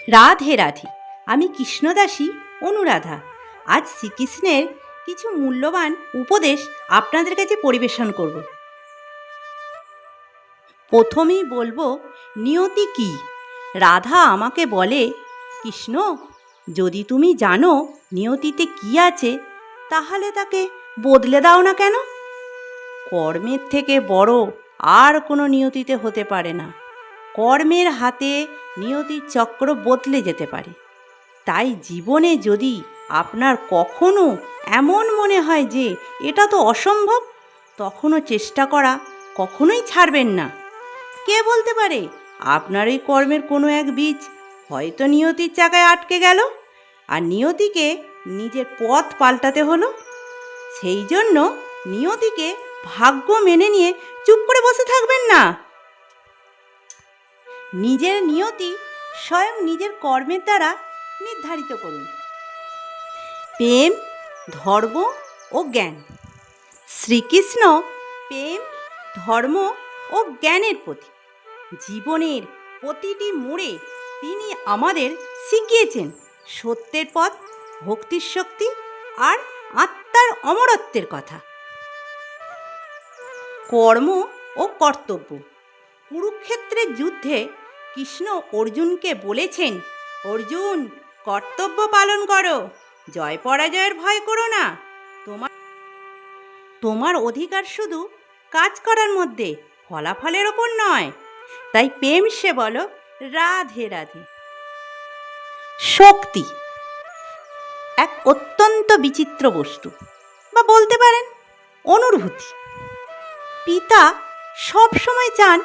রাধে রাধে। আমি কৃষ্ণদাসী অনুরাধা। আজ শ্রীকৃষ্ণের কিছু মূল্যবান উপদেশ আপনাদের কাছে পরিবেশন করব। প্রথমেই বলবো নিয়তি কি। রাধা আমাকে বলে, কৃষ্ণ, যদি তুমি জানো নিয়তিতে কি আছে, তাহলে তাকে বদলে দাও না কেন? কর্মের থেকে বড় আর কোনো নিয়তিতে হতে পারে না। কর্মের হাতে নিয়তির চক্র বদলে যেতে পারে। তাই জীবনে যদি আপনার কখনো এমন মনে হয় যে এটা তো অসম্ভব, তখনও চেষ্টা করা কখনোই ছাড়বেন না। কে বলতে পারে আপনার এই কর্মের কোনো এক বীজ হয়তো নিয়তির চাকায় আটকে গেল, আর নিয়তিকে নিজের পথ পাল্টাতে হলো। সেই জন্য নিয়তিকে ভাগ্য মেনে নিয়ে চুপ করে বসে থাকবেন না। নিজের নিয়তি স্বয়ং নিজের কর্মের দ্বারা নির্ধারিত করুন। প্রেম, ধর্ম ও জ্ঞান। শ্রীকৃষ্ণ প্রেম, ধর্ম ও জ্ঞানের প্রতীক। জীবনের প্রতিটি মোড়ে তিনি আমাদের শিখিয়েছেন সত্যের পথ, ভক্তির শক্তি আর আত্মার অমরত্বের কথা। কর্ম ও কর্তব্য। কুরুক্ষেত্রের যুদ্ধে কৃষ্ণ অর্জুনকে বলেছেন, অর্জুন, কর্তব্য পালন করো, জয় পরাজয়ের ভয় করো না। তোমার অধিকার শুধু কাজ করার মধ্যে, ফলাফলের ওপর নয়। তাই প্রেম সে বলো, রাধে রাধে। শক্তি এক অত্যন্ত বিচিত্র বস্তু, বা বলতে পারেন অনুভূতি। পিতা সবসময় চান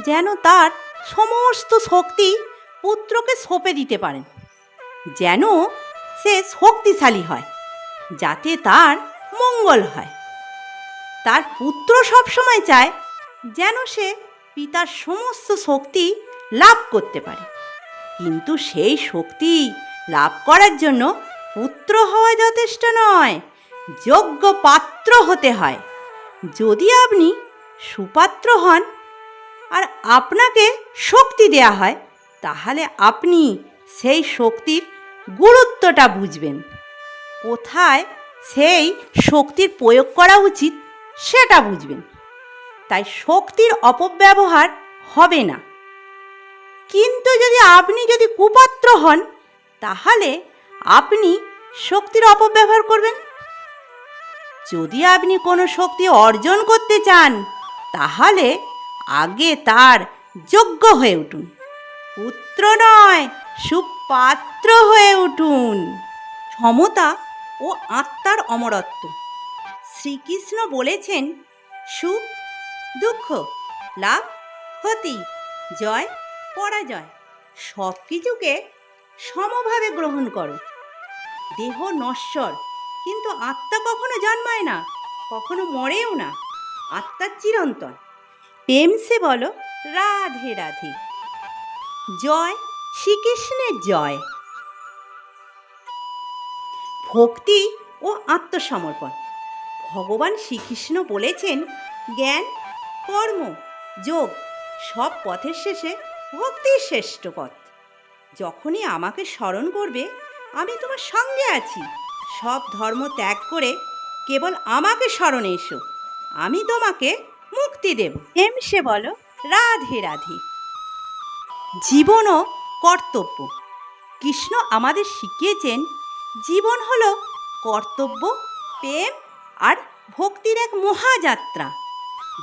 যেন তার সমস্ত শক্তি পুত্রকে সঁপে দিতে পারেন, যেন সে শক্তিশালী হয়, যাতে তার মঙ্গল হয়। তার পুত্র সবসময় চায় যেন সে পিতার সমস্ত শক্তি লাভ করতে পারে। কিন্তু সেই শক্তি লাভ করার জন্য পুত্র হওয়া যথেষ্ট নয়, যোগ্য পাত্র হতে হয়। যদি আপনি সুপাত্র হন আর আপনাকে শক্তি দেয়া হয়, তাহলে আপনি সেই শক্তির গুরুত্বটা বুঝবেন। কোথায় সেই শক্তির প্রয়োগ করা উচিত সেটা বুঝবেন। তাই শক্তির অপব্যবহার হবে না। কিন্তু আপনি যদি কুপাত্র হন, তাহলে আপনি শক্তির অপব্যবহার করবেন। যদি আপনি কোনো শক্তি অর্জন করতে চান, তাহলে আগে তার যোগ্য হয়ে উঠুন। পুত্র নয়, সুপাত্র হয়ে উঠুন। সমতা ও আত্মার অমরত্ব। শ্রীকৃষ্ণ বলেছেন, সুখ দুঃখ, লাভ ক্ষতি, জয় পরাজয়, সব কিছুকে সমভাবে গ্রহণ করো। দেহ নশ্বর, কিন্তু আত্মা কখনো জন্মায় না, কখনো মরেও না। আত্মার চিরন্তন। প্রেম সে বলো, রাধে রাধে। জয় শ্রীকৃষ্ণের জয়। ভক্তি ও আত্মসমর্পণ। ভগবান শ্রীকৃষ্ণ বলেছেন, জ্ঞান, কর্ম, যোগ সব পথের শেষে ভক্তির শ্রেষ্ঠ পথ। যখনই আমাকে স্মরণ করবে, আমি তোমার সঙ্গে আছি। সব ধর্ম ত্যাগ করে কেবল আমাকে স্মরণে এসো, আমি তোমাকে মুক্তি দেব। প্রেম সে বলো, রাধে রাধে। জীবন ও কর্তব্য। কৃষ্ণ আমাদের শিখিয়েছেন, জীবন হলো কর্তব্য, প্রেম আর ভক্তির এক মহাযাত্রা।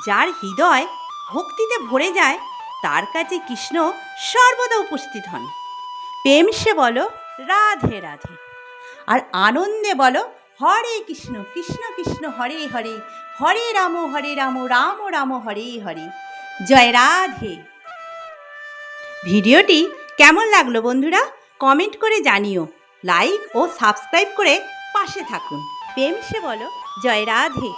যার হৃদয় ভক্তিতে ভরে যায়, তার কাছে কৃষ্ণ সর্বদা উপস্থিত হন। প্রেম সে বলো, রাধে রাধে। আর আনন্দে বলো, হরে কৃষ্ণ কৃষ্ণ কৃষ্ণ হরে হরে, হরে রাম রাম রাম হরে হরে। জয় রাধে। ভিডিওটি কেমন লাগলো বন্ধুরা? কমেন্ট করে জানিও। লাইক ও সাবস্ক্রাইব করে পাশে থাকুন। প্রেম সে বলো, জয় রাধে।